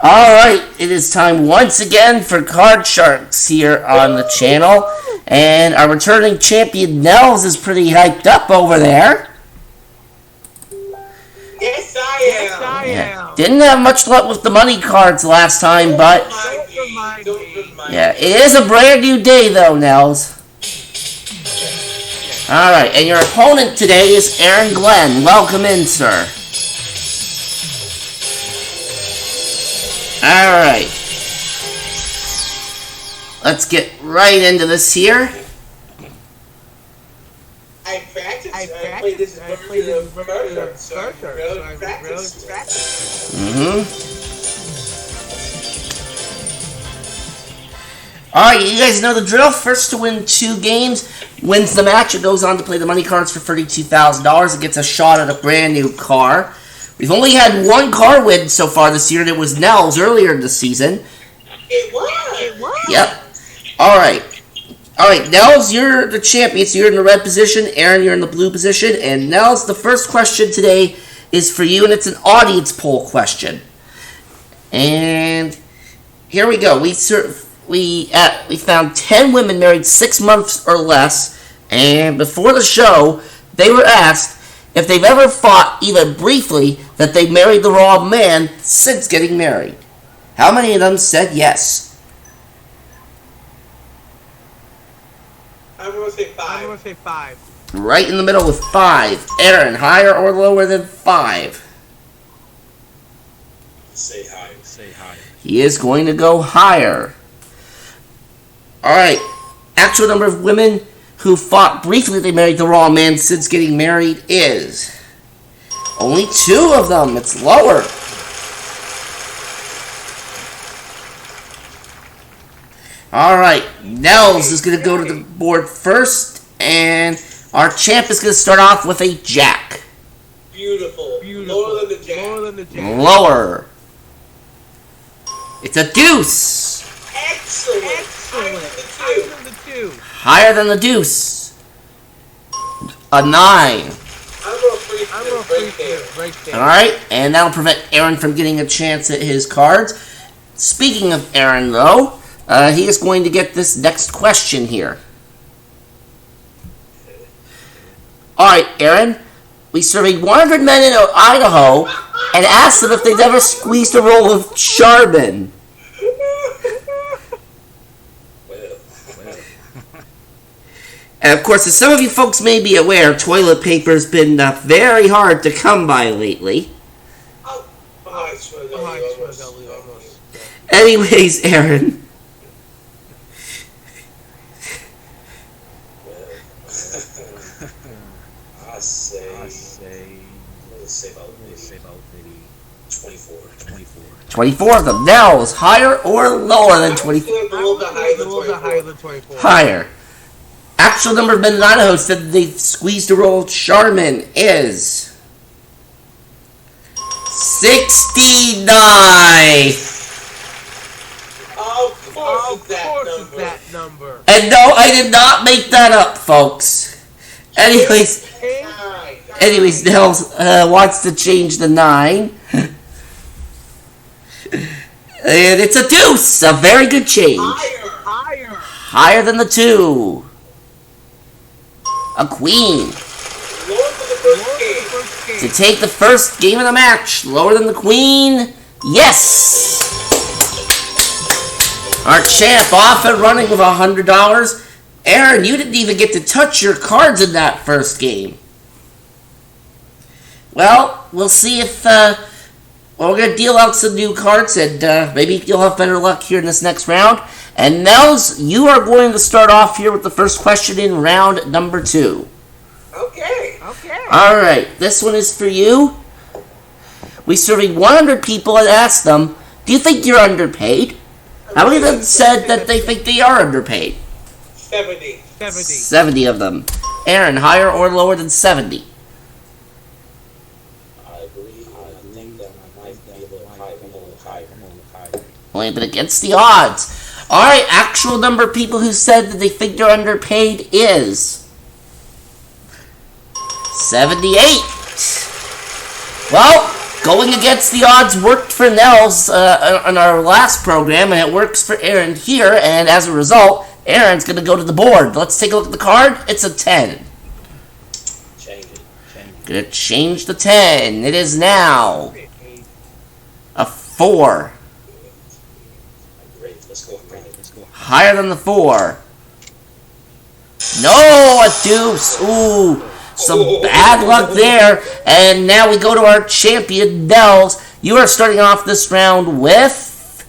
Alright, it is time once again for Card Sharks here on the channel. And our returning champion Nels is pretty hyped up over there. Yes, I am. Yeah. Didn't have much luck with the money cards last time, but yeah, it is a brand new day though, Nels. Alright, and your opponent today is Aaron Glenn. Welcome in, sir. Alright. Let's get right into this here. I practiced. I played this version of Murder, so I really practiced. Alright, you guys know the drill. First to win 2 games wins the match. It goes on to play the money cards for $32,000. It gets a shot at a brand new car. We've only had 1 car win so far this year, and it was Nels earlier in the season. It was. Yep. Alright, Nels, you're the champion, so you're in the red position. Aaron, you're in the blue position. And Nels, the first question today is for you, and it's an audience poll question. And here we go. We found 10 women married 6 months or less, and before the show, they were asked if they've ever thought, even briefly, that they married the wrong man since getting married. How many of them said yes? I'm going to say 5. Right in the middle with 5. Aaron, higher or lower than 5? Say higher. He is going to go higher. Alright. Actual number of women who thought briefly they married the wrong man since getting married is only 2 of them. It's lower. Alright, Nels is going to go to the board first, and our champ is going to start off with a jack. Beautiful. Lower than the jack. Lower. It's a deuce. Excellent. Higher than the deuce. A 9. I'm going to break there. Alright, and that'll prevent Aaron from getting a chance at his cards. Speaking of Aaron, though, he is going to get this next question here. Alright, Aaron, we surveyed 100 men in Idaho and asked them if they'd ever squeezed a roll of Charbon. And of course, as some of you folks may be aware, toilet paper's been very hard to come by lately. Anyways, Aaron. I say about maybe 24. 24 of them. Nels, higher or lower than 24? Higher. Actual number of men in Idaho said they've squeezed a roll of Charmin is 69. Of course it's that number. And no, I did not make that up, folks. Anyways, Nels wants to change the 9. And it's a deuce. A very good change. Higher than the 2. A queen. To take the first game of the match. Lower than the queen. Yes. Our champ off and running with $100. Aaron, you didn't even get to touch your cards in that first game. Well, we'll see if we're going to deal out some new cards, and maybe you'll have better luck here in this next round. And Nels, you are going to start off here with the first question in round number 2. Okay. Alright, this one is for you. We surveyed 100 people and asked them, do you think you're underpaid? How many of them said that they think they are underpaid? 70 of them. Aaron, higher or lower than 70? I think that I might be a little higher. Only been against the odds. Alright, actual number of people who said that they think they're underpaid is 78. Well, going against the odds worked for Nels on our last program, and it works for Aaron here, and as a result, Aaron's going to go to the board. Let's take a look at the card. It's a 10. Change it. Going to change the 10. It is now a 4. Great. Let's go. Higher than the 4. No, a deuce. Ooh, some bad luck there. And now we go to our champion, Nels. You are starting off this round with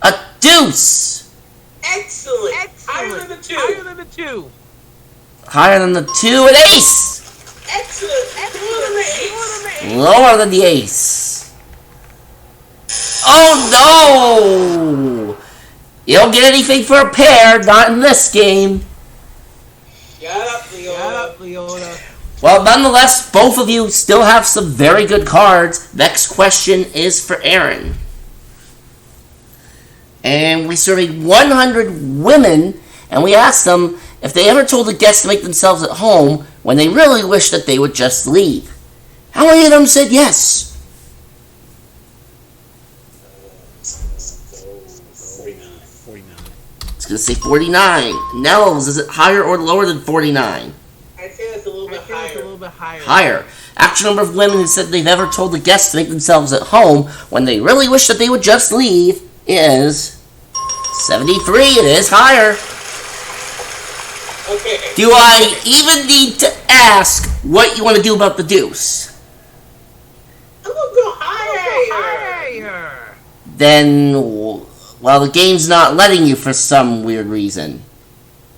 a deuce. Excellent. Higher than the 2. Higher than the 2, an ace. Excellent. Lower than the ace. Oh no! You don't get anything for a pair, not in this game. Shut up, Leona. Well, nonetheless, both of you still have some very good cards. Next question is for Aaron. And we surveyed 100 women, and we asked them if they ever told a guest to make themselves at home when they really wished that they would just leave. How many of them said yes? 49. I was going to say 49. Nels, is it higher or lower than 49? I'd say that's a little bit higher. Higher. Actual number of women who said they've ever told a guest to make themselves at home when they really wish that they would just leave is 73. It is higher. Okay. Do I even need to ask what you want to do about the deuce? I'm gonna go higher. Then, well, the game's not letting you for some weird reason.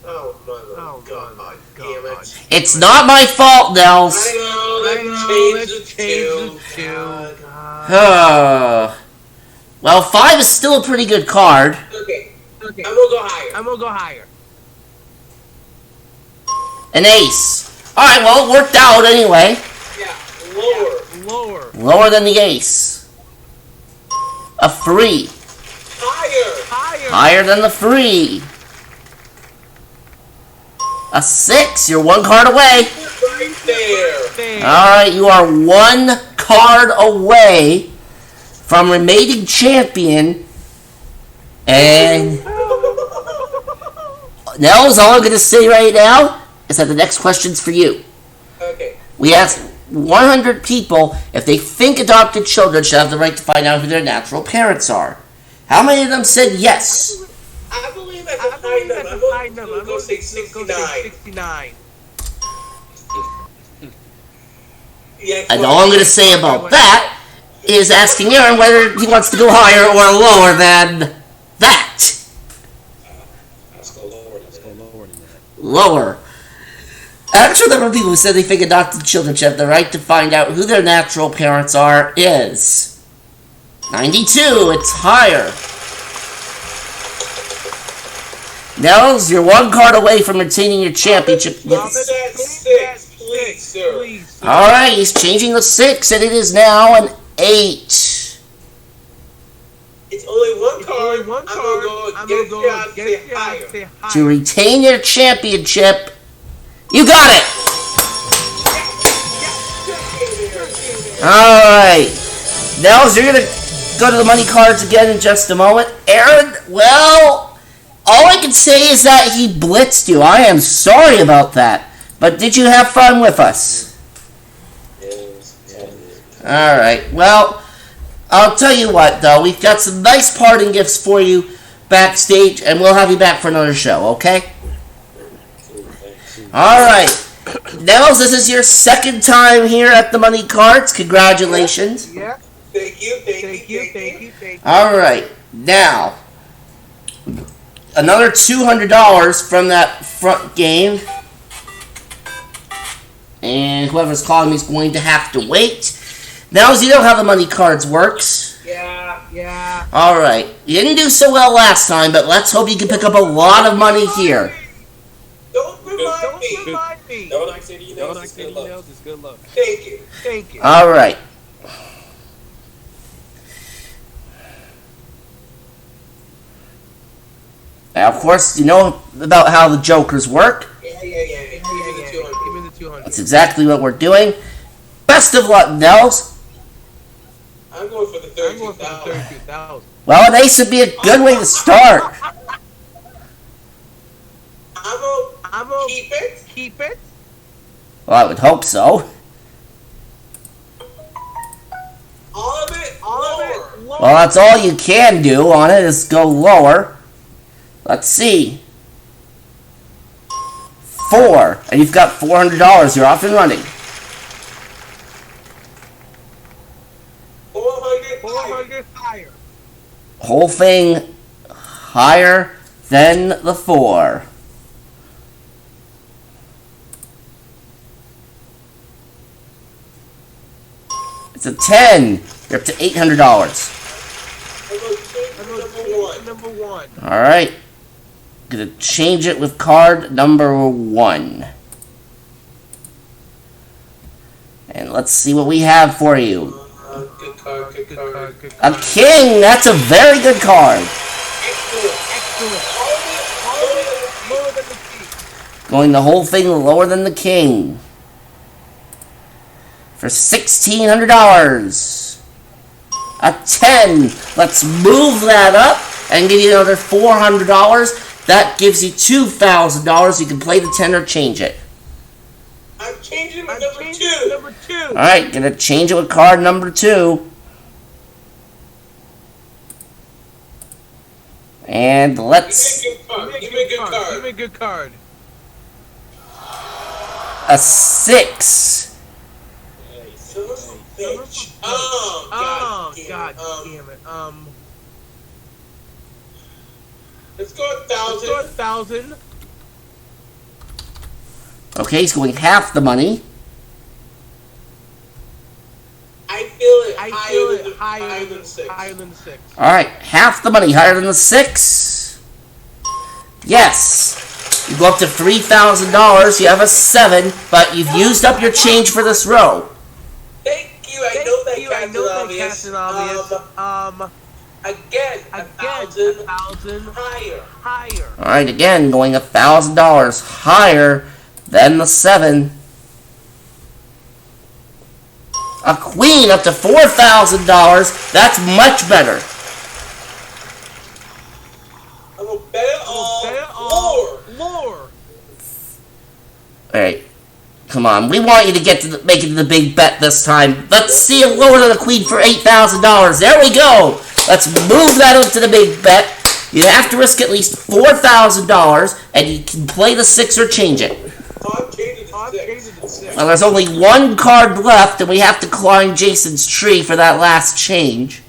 Oh, God. Damn it. It's not my fault, Nels. I know, let's change the 2. Well, 5 is still a pretty good card. Okay. I'm gonna go higher. An ace. Alright, well, it worked out anyway. Yeah, lower. Lower than the ace. A 3. Higher than the 3. A 6. You're one card away. Right there. Alright, you are one card away from remaining champion. And Nels, all I'm going to say right now is that the next question's for you. Okay. We asked 100 people if they think adopted children should have the right to find out who their natural parents are. How many of them said yes? I believe that's a high number. I'm going to go say 69. Yeah, And all I'm going to say about that is asking Aaron whether he wants to go higher or lower than that. Let's go lower than that. Lower. Actual number of people who said they think adopted children should have the right to find out who their natural parents are is 92. It's higher. Nels, you're one card away from retaining your championship. That's 6, please, sir. Alright, he's changing the 6, and it is now an 8. It's only one card. I'm going to go against you higher. To retain your championship, you got it! Alright. Nels, you're going to go to the money cards again in just a moment. Aaron, well, all I can say is that he blitzed you. I am sorry about that. But did you have fun with us? Yes. Alright, well, I'll tell you what, though. We've got some nice parting gifts for you backstage, and we'll have you back for another show, okay? Alright. Nels, this is your second time here at the Money Cards. Congratulations. Yeah. Thank you. Alright, now, another $200 from that front game. And whoever's calling me is going to have to wait. Nels, you know how the Money Cards works. Yeah. Alright, you didn't do so well last time, but let's hope you can pick up a lot of money here. Don't remind me. No, I said emails. It's good luck. Thank you. Alright. Now, of course, you know about how the jokers work. Yeah. Give me the 200. That's exactly what we're doing. best of luck, Nels. I'm going for the 32,000. Well, an ace would be a good way to start. I'm gonna keep it. Well, I would hope so. All of it. Lower. Well, that's all you can do on it is go lower. Let's see. 4. And you've got $400. You're off and running. 400 higher. Whole thing higher than the 4. It's a 10. You're up to $800. Number one. All right. Gonna change it with card number 1. And let's see what we have for you. Good card. A king. That's a very good card. Excellent. Lower than the king. Going the whole thing lower than the king. For $1,600. A 10. Let's move that up and give you another $400. That gives you $2,000. You can play the 10 or change it. I'm changing with number 2. Alright, gonna change it with card number 2. And let's... Give me a good card. A 6. Oh, God damn it. Let's go 1,000. Okay, he's going half the money. I feel it higher than 6. Alright, half the money, higher than the 6. Yes. You go up to $3,000. You have a 7, but you've used up your change for this row. Thank you. I know that Captain Obvious. Again, 1,000 higher. Alright, again, going $1,000 higher than the 7. A queen up to $4,000. That's much better. I'm gonna bet it all. Lower. Alright. Come on, we want you to make it to the big bet this time. Let's see it lower than the queen for $8,000. There we go. Let's move that up to the big bet. You have to risk at least $4,000, and you can play the 6 or change it. I'm changing to 6. Well, there's only one card left, and we have to climb Jason's tree for that last change.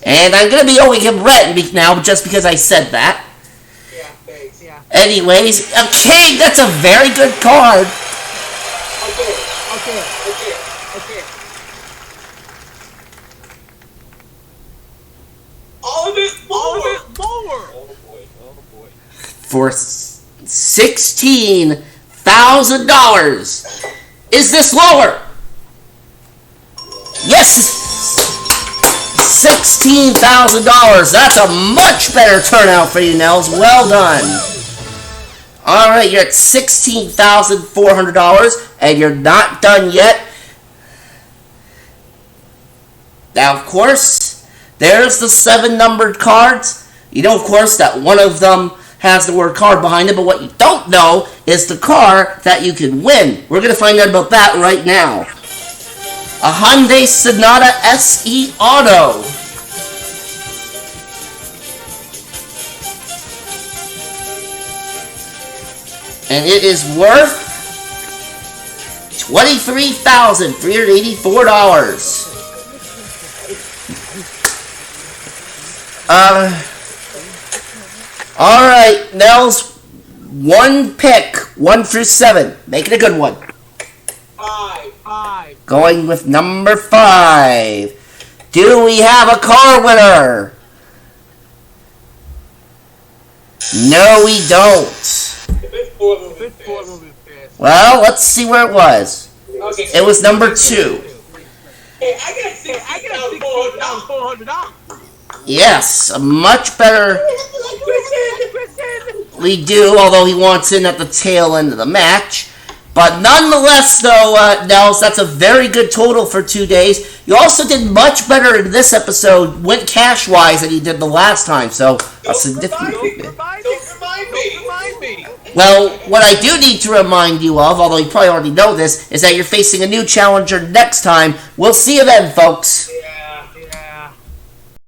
And I'm going to be owing him rent now just because I said that. Yeah, thanks. Yeah. Anyways, a king, that's a very good card. Okay. All of it lower. Oh boy. For $16,000. Is this lower? Yes! $16,000. That's a much better turnout for you, Nels. Well done. Alright, you're at $16,400, and you're not done yet. Now, of course, there's the 7 numbered cards. You know, of course, that one of them has the word card behind it, but what you don't know is the car that you can win. We're going to find out about that right now. A Hyundai Sonata SE Auto. And it is worth $23,384. Alright, Nels, one pick, 1 through 7. Make it a good one. 5. Going with number 5. Do we have a car winner? No, we don't. Well, let's see where it was. It was number 2. Hey, I got $6,400. Yes, a much better we do, although he wants in at the tail end of the match. But nonetheless, though, Nels, that's a very good total for 2 days. You also did much better in this episode, went cash-wise, than you did the last time. So, a significant improvement. Don't remind me. Well, what I do need to remind you of, although you probably already know this, is that you're facing a new challenger next time. We'll see you then, folks.